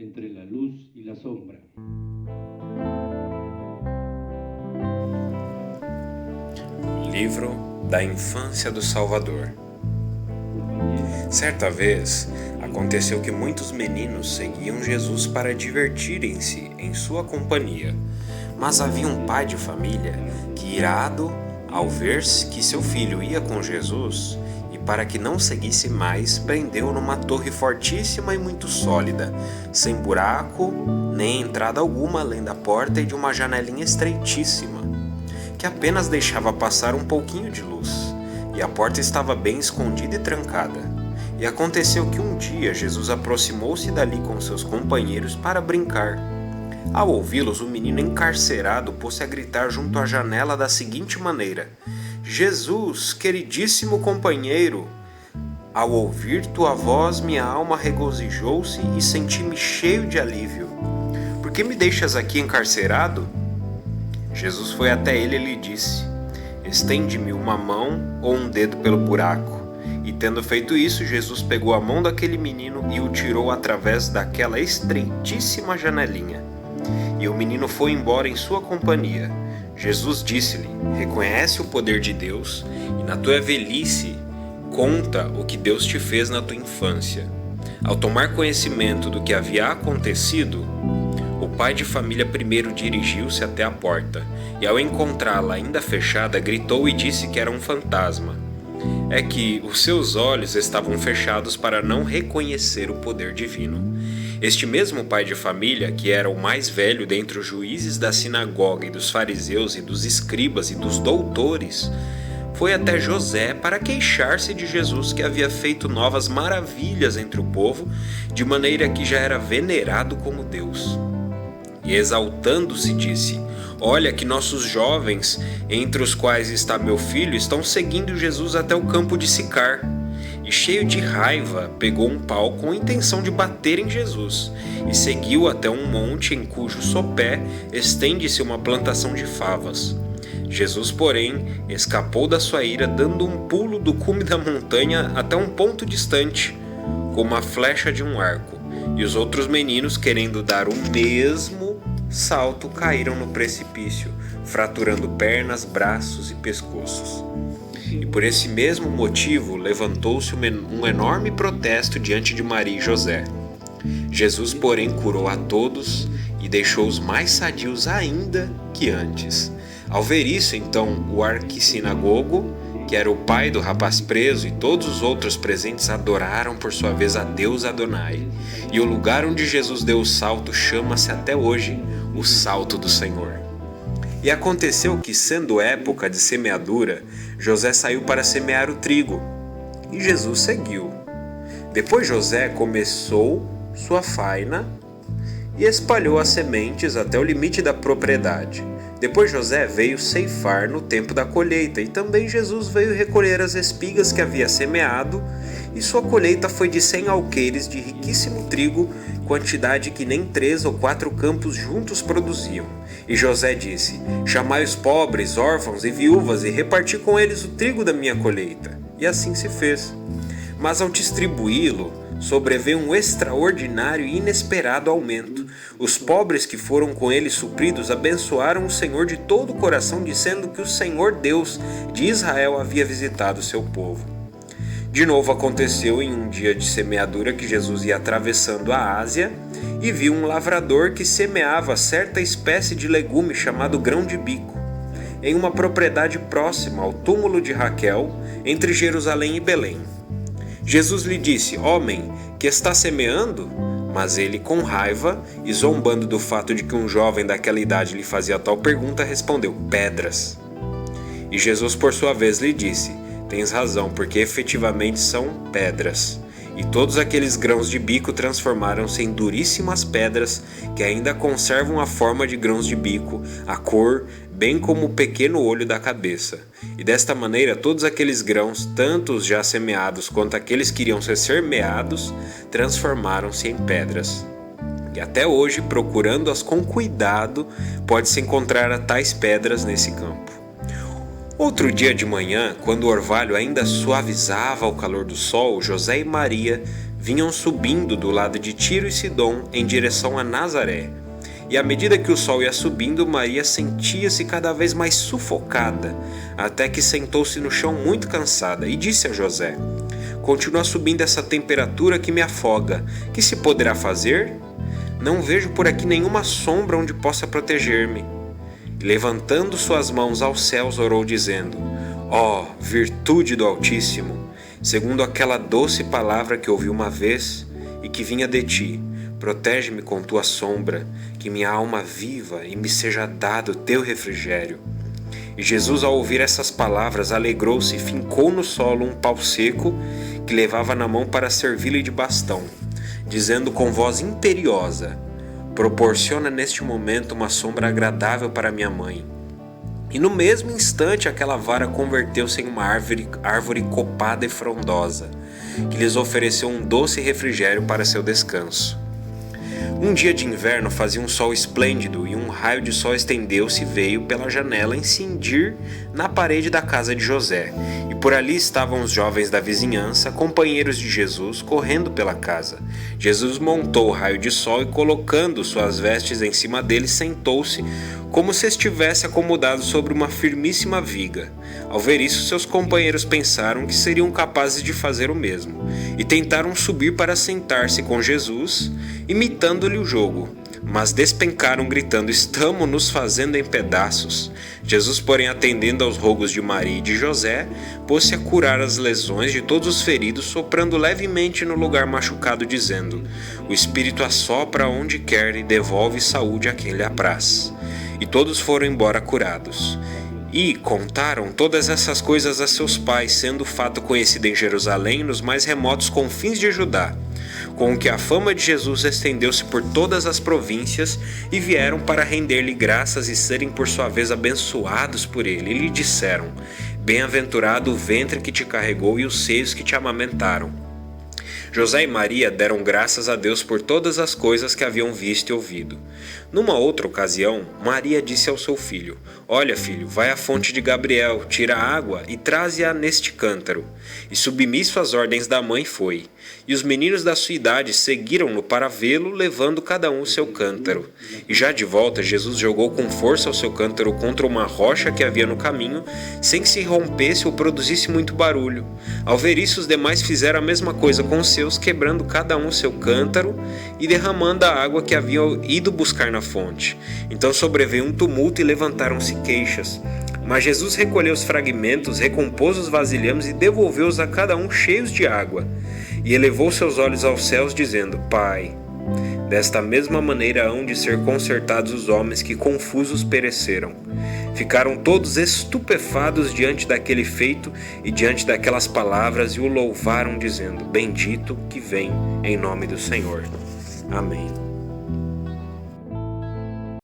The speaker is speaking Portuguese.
entre la luz y la sombra. Livro da Infância do Salvador. Certa vez, aconteceu que muitos meninos seguiam Jesus para divertirem-se em sua companhia, mas havia um pai de família que, irado ao ver que seu filho ia com Jesus, e para que não seguisse mais, prendeu-o numa torre fortíssima e muito sólida, sem buraco nem entrada alguma além da porta e de uma janelinha estreitíssima, que apenas deixava passar um pouquinho de luz, e a porta estava bem escondida e trancada. E aconteceu que um dia Jesus aproximou-se dali com seus companheiros para brincar. Ao ouvi-los, o menino encarcerado pôs-se a gritar junto à janela da seguinte maneira: Jesus, queridíssimo companheiro! Ao ouvir tua voz, minha alma regozijou-se e senti-me cheio de alívio. Por que me deixas aqui encarcerado? Jesus foi até ele e lhe disse: estende-me uma mão ou um dedo pelo buraco. E tendo feito isso, Jesus pegou a mão daquele menino e o tirou através daquela estreitíssima janelinha. E o menino foi embora em sua companhia. Jesus disse-lhe: reconhece o poder de Deus e na tua velhice conta o que Deus te fez na tua infância. Ao tomar conhecimento do que havia acontecido, o pai de família primeiro dirigiu-se até a porta, e ao encontrá-la ainda fechada, gritou e disse que era um fantasma. É que os seus olhos estavam fechados para não reconhecer o poder divino. Este mesmo pai de família, que era o mais velho dentre os juízes da sinagoga e dos fariseus e dos escribas e dos doutores, foi até José para queixar-se de Jesus, que havia feito novas maravilhas entre o povo, de maneira que já era venerado como Deus. E exaltando-se disse: olha que nossos jovens, entre os quais está meu filho, estão seguindo Jesus até o campo de Sicar. E cheio de raiva, pegou um pau com a intenção de bater em Jesus, e seguiu até um monte em cujo sopé estende-se uma plantação de favas. Jesus, porém, escapou da sua ira, dando um pulo do cume da montanha até um ponto distante, como a flecha de um arco. E os outros meninos, querendo dar o mesmo salto, caíram no precipício, fraturando pernas, braços e pescoços. E por esse mesmo motivo levantou-se um enorme protesto diante de Maria e José. Jesus, porém, curou a todos e deixou-os mais sadios ainda que antes. Ao ver isso, então, o arquissinagogo, que era o pai do rapaz preso, e todos os outros presentes adoraram por sua vez a Deus Adonai. E o lugar onde Jesus deu o salto chama-se até hoje o Salto do Senhor. E aconteceu que, sendo época de semeadura, José saiu para semear o trigo, e Jesus seguiu. Depois José começou sua faina e espalhou as sementes até o limite da propriedade. Depois José veio ceifar no tempo da colheita, e também Jesus veio recolher as espigas que havia semeado, e sua colheita foi de 100 alqueires de riquíssimo trigo, quantidade que nem 3 ou 4 campos juntos produziam. E José disse: chamai os pobres, órfãos e viúvas, e reparti com eles o trigo da minha colheita. E assim se fez. Mas ao distribuí-lo, sobreveio um extraordinário e inesperado aumento. Os pobres que foram com ele supridos abençoaram o Senhor de todo o coração, dizendo que o Senhor Deus de Israel havia visitado o seu povo. De novo aconteceu em um dia de semeadura que Jesus ia atravessando a Ásia e viu um lavrador que semeava certa espécie de legume chamado grão de bico, em uma propriedade próxima ao túmulo de Raquel, entre Jerusalém e Belém. Jesus lhe disse: homem, que está semeando? Mas ele, com raiva e zombando do fato de que um jovem daquela idade lhe fazia tal pergunta, respondeu: pedras. E Jesus, por sua vez, lhe disse: tens razão, porque efetivamente são pedras. E todos aqueles grãos de bico transformaram-se em duríssimas pedras, que ainda conservam a forma de grãos de bico, a cor, bem como o pequeno olho da cabeça. E desta maneira todos aqueles grãos, tanto os já semeados quanto aqueles que iriam ser semeados, transformaram-se em pedras. E até hoje, procurando-as com cuidado, pode-se encontrar a tais pedras nesse campo. Outro dia de manhã, quando o orvalho ainda suavizava o calor do sol, José e Maria vinham subindo do lado de Tiro e Sidom em direção a Nazaré. E à medida que o sol ia subindo, Maria sentia-se cada vez mais sufocada, até que sentou-se no chão muito cansada e disse a José: "Continua subindo essa temperatura que me afoga. Que se poderá fazer? Não vejo por aqui nenhuma sombra onde possa proteger-me." E levantando suas mãos aos céus, orou dizendo: "Ó, virtude do Altíssimo, segundo aquela doce palavra que ouvi uma vez e que vinha de ti, protege-me com tua sombra, que minha alma viva e me seja dado teu refrigério." E Jesus, ao ouvir essas palavras, alegrou-se e fincou no solo um pau seco que levava na mão para servir-lhe de bastão, dizendo com voz imperiosa: "Proporciona neste momento uma sombra agradável para minha mãe." E no mesmo instante aquela vara converteu-se em uma árvore copada e frondosa, que lhes ofereceu um doce refrigério para seu descanso. Um dia de inverno fazia um sol esplêndido e um raio de sol estendeu-se e veio pela janela incidir na parede da casa de José. E por ali estavam os jovens da vizinhança, companheiros de Jesus, correndo pela casa. Jesus montou o raio de sol e, colocando suas vestes em cima dele, sentou-se como se estivesse acomodado sobre uma firmíssima viga. Ao ver isso, seus companheiros pensaram que seriam capazes de fazer o mesmo e tentaram subir para sentar-se com Jesus, imitando-lhe o jogo, mas despencaram gritando: "Estamos nos fazendo em pedaços." Jesus, porém, atendendo aos rogos de Maria e de José, pôs-se a curar as lesões de todos os feridos, soprando levemente no lugar machucado, dizendo: "O Espírito assopra onde quer e devolve saúde a quem lhe apraz." E todos foram embora curados. E contaram todas essas coisas a seus pais, sendo o fato conhecido em Jerusalém e nos mais remotos confins de Judá, com o que a fama de Jesus estendeu-se por todas as províncias, e vieram para render-lhe graças e serem por sua vez abençoados por ele. E lhe disseram: "Bem-aventurado o ventre que te carregou e os seios que te amamentaram." José e Maria deram graças a Deus por todas as coisas que haviam visto e ouvido. Numa outra ocasião, Maria disse ao seu filho: "Olha, filho, vai à fonte de Gabriel, tira a água e traze-a neste cântaro." E submisso às ordens da mãe foi. E os meninos da sua idade seguiram-no para vê-lo, levando cada um o seu cântaro. E já de volta, Jesus jogou com força o seu cântaro contra uma rocha que havia no caminho, sem que se rompesse ou produzisse muito barulho. Ao ver isso, os demais fizeram a mesma coisa com os seus, quebrando cada um o seu cântaro e derramando a água que haviam ido buscar na fonte. Então sobreveio um tumulto e levantaram-se queixas. Mas Jesus recolheu os fragmentos, recompôs os vasilhames e devolveu-os a cada um cheios de água. E elevou seus olhos aos céus, dizendo: "Pai, desta mesma maneira hão de ser consertados os homens que confusos pereceram." Ficaram todos estupefados diante daquele feito e diante daquelas palavras, e o louvaram, dizendo: "Bendito que vem em nome do Senhor." Amém.